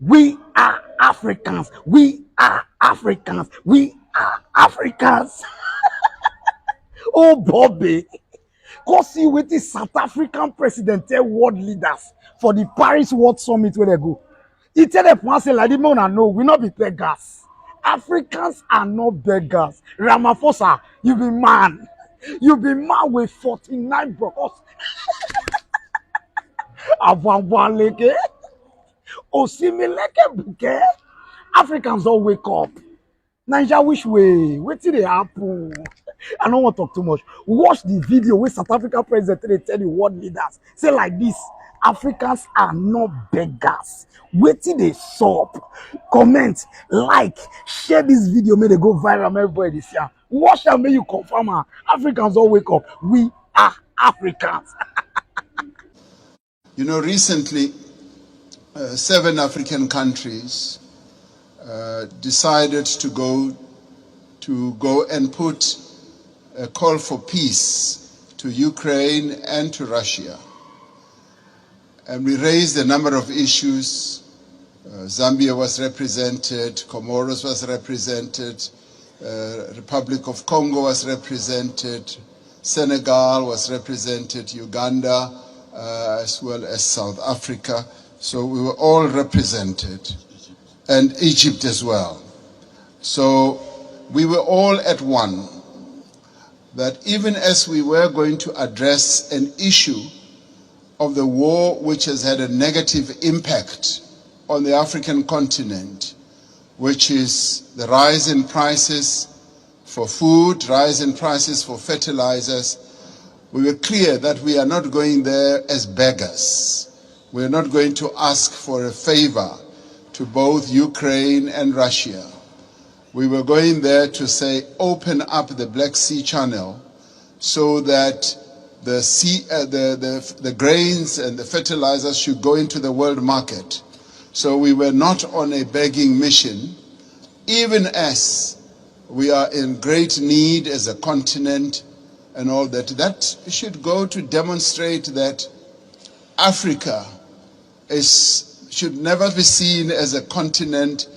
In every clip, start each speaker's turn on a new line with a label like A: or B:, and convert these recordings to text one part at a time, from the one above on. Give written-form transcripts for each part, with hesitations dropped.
A: We are Africans. We are Africans. We are Africans. Oh, Bobby. Go see with the South African president tell world leaders for the Paris World Summit where they go. He tell them once like the man no, we not be beggars. Africans are not beggars. Ramaphosa, you be man. You be man with 49 brokers. Avangwaleke. Osimileke buke. Africans don't wake up. Naija which way? Wetin dey happen? I don't want to talk too much. Watch the video where South Africa president they tell the world leaders. Say like this, Africans are not beggars. Wetin dey sup? Comment, like, share this video, make they go viral, make everybody see am. Watch am, make you confirm am. Africans don't wake up. We are Africans.
B: You know, recently, 7 African countries decided to go and put a call for peace to Ukraine and to Russia. And we raised a number of issues. Zambia was represented, Comoros was represented, Republic of Congo was represented, Senegal was represented, Uganda, as well as South Africa. So we were all represented, and Egypt as well. So we were all at one, that even as we were going to address an issue of the war which has had a negative impact on the African continent, which is the rise in prices for food, rise in prices for fertilizers, we were clear that we are not going there as beggars. We are not going to ask for a favor to both Ukraine and Russia. We were going there to say, open up the Black Sea Channel so that the grains and the fertilizers should go into the world market. So we were not on a begging mission, even as we are in great need as a continent and all that. That should go to demonstrate that Africa should never be seen as a continent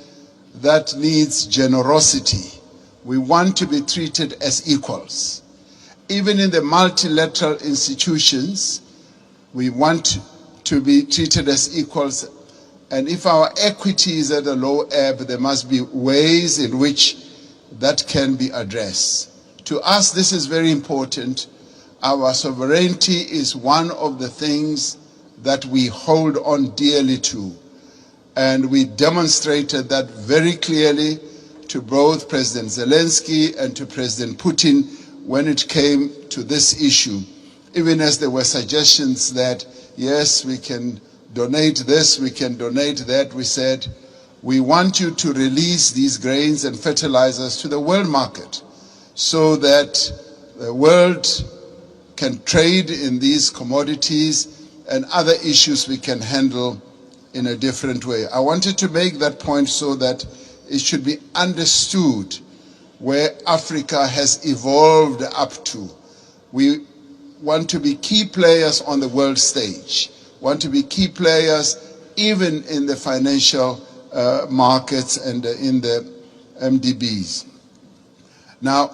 B: that needs generosity. We want to be treated as equals. Even in the multilateral institutions, we want to be treated as equals. And if our equity is at a low ebb, there must be ways in which that can be addressed. To us, this is very important. Our sovereignty is one of the things that we hold on dearly to. And we demonstrated that very clearly to both President Zelensky and to President Putin when it came to this issue. Even as there were suggestions that, yes, we can donate this, we can donate that, we said, we want you to release these grains and fertilizers to the world market so that the world can trade in these commodities and other issues we can handle in a different way. I wanted to make that point so that it should be understood where Africa has evolved up to. We want to be key players on the world stage, want to be key players even in the financial markets and in the MDBs. Now,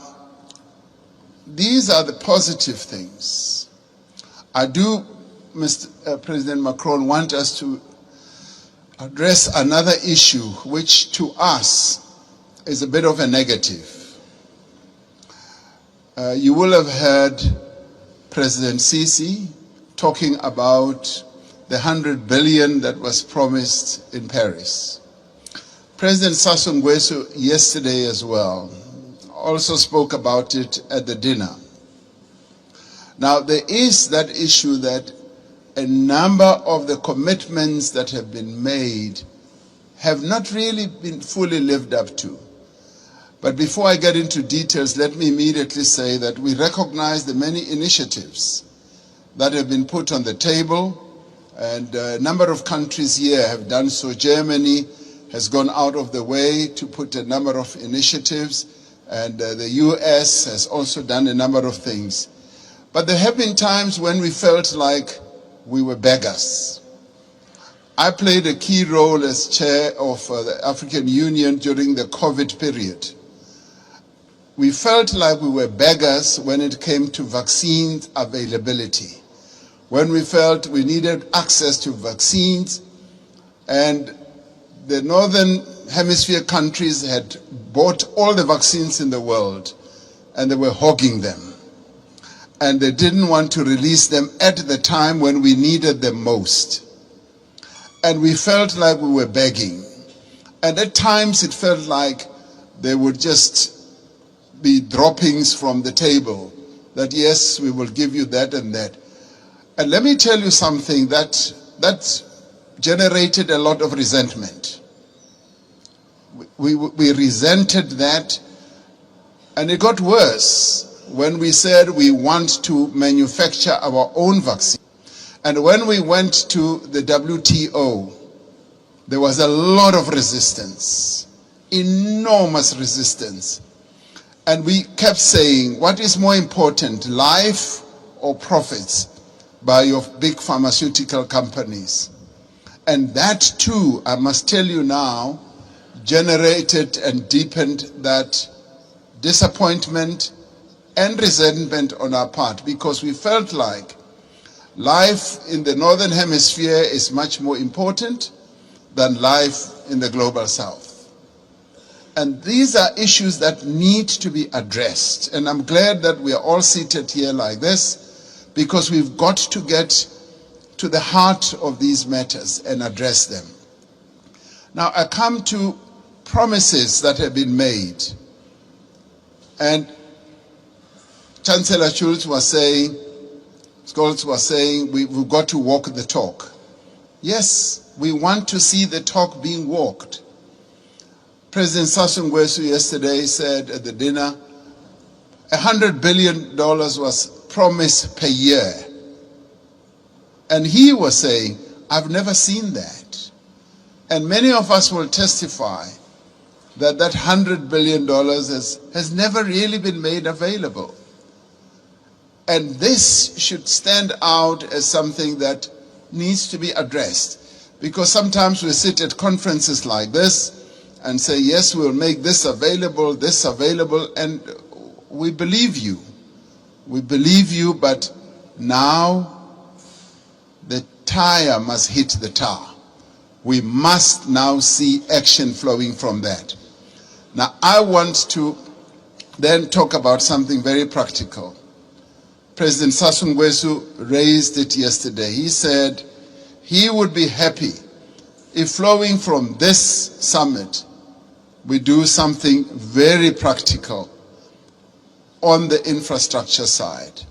B: these are the positive things. I do, Mr. President Macron, want us to address another issue which to us is a bit of a negative. You will have heard President Sisi talking about the 100 billion that was promised in Paris. President Sassou Nguesso yesterday as well also spoke about it at the dinner. Now there is that issue that a number of the commitments that have been made have not really been fully lived up to. But before I get into details, let me immediately say that we recognize the many initiatives that have been put on the table, and a number of countries here have done so. Germany has gone out of the way to put a number of initiatives, and the US has also done a number of things. But there have been times when we felt like we were beggars. I played a key role as chair of the African Union during the COVID period. We felt like we were beggars when it came to vaccine availability, when we felt we needed access to vaccines, and the Northern Hemisphere countries had bought all the vaccines in the world, and they were hogging them. And they didn't want to release them at the time when we needed them most. And we felt like we were begging. And at times it felt like they would just be droppings from the table, that yes, we will give you that and that. And let me tell you something that generated a lot of resentment. We resented that, and it got worse when we said we want to manufacture our own vaccine. And when we went to the WTO, there was a lot of resistance, enormous resistance. And we kept saying, what is more important, life or profits by your big pharmaceutical companies? And that too, I must tell you now, generated and deepened that disappointment and resentment on our part, because we felt like life in the Northern Hemisphere is much more important than life in the global South. And these are issues that need to be addressed. And I'm glad that we are all seated here like this, because we've got to get to the heart of these matters and address them. Now I come to promises that have been made. And Chancellor Scholz was saying, we've got to walk the talk. Yes, we want to see the talk being walked. President Sassou Nguesso yesterday said at the dinner, $100 billion was promised per year. And he was saying, I've never seen that. And many of us will testify that that $100 billion has never really been made available. And this should stand out as something that needs to be addressed. Because sometimes we sit at conferences like this and say, yes, we'll make this available, and we believe you. We believe you, but now the tire must hit the tar. We must now see action flowing from that. Now, I want to then talk about something very practical. President Sassou Nguesso raised it yesterday. He said he would be happy if flowing from this summit, we do something very practical on the infrastructure side.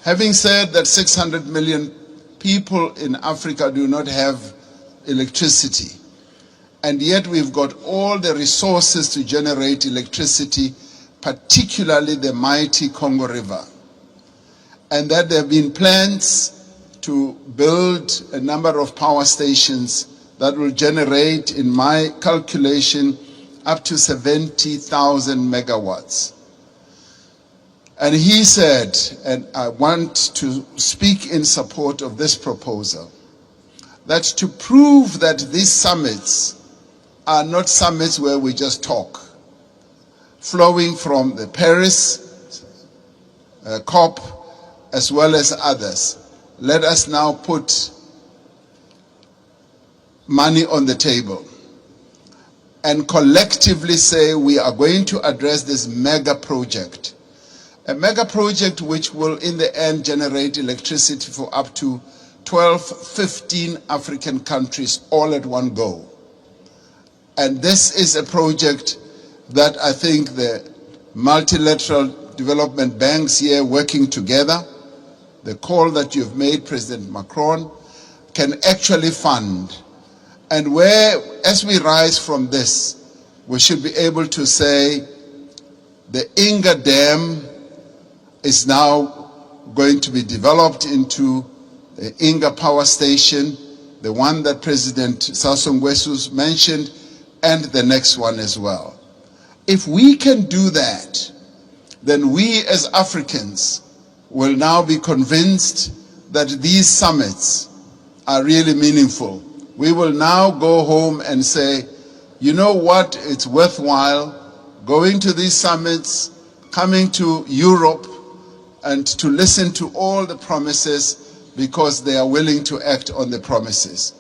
B: Having said that 600 million people in Africa do not have electricity, and yet we've got all the resources to generate electricity, particularly the mighty Congo River, and that there have been plans to build a number of power stations that will generate, in my calculation, up to 70,000 megawatts. And he said, and I want to speak in support of this proposal, that to prove that these summits are not summits where we just talk, flowing from the Paris COP as well as others, let us now put money on the table and collectively say we are going to address this mega project. A mega project which will in the end generate electricity for up to 12, 15 African countries all at one go. And this is a project that I think the multilateral development banks here working together, the call that you've made, President Macron, can actually fund. And where, as we rise from this, we should be able to say the Inga Dam is now going to be developed into the Inga Power Station, the one that President Sassou Nguesso mentioned, and the next one as well. If we can do that, then we as Africans will now be convinced that these summits are really meaningful. we will now go home and say, you know what, it's worthwhile going to these summits, coming to Europe, and to listen to all the promises because they are willing to act on the promises.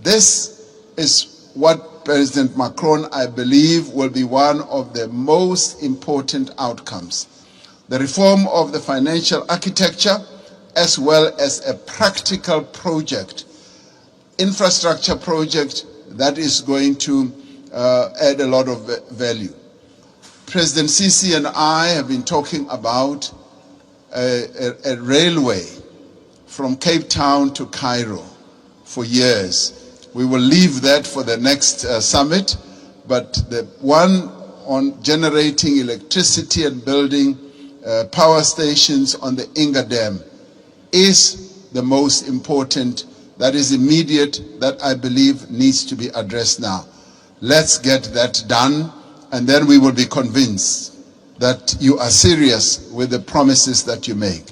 B: This is what President Macron, I believe, will be one of the most important outcomes. The reform of the financial architecture, as well as a practical project, infrastructure project that is going to add a lot of value. President Sisi and I have been talking about a railway from Cape Town to Cairo for years. We will leave that for the next summit, but the one on generating electricity and building power stations on the Inga Dam is the most important, that is immediate, that I believe needs to be addressed now. Let's get that done, and then we will be convinced that you are serious with the promises that you make.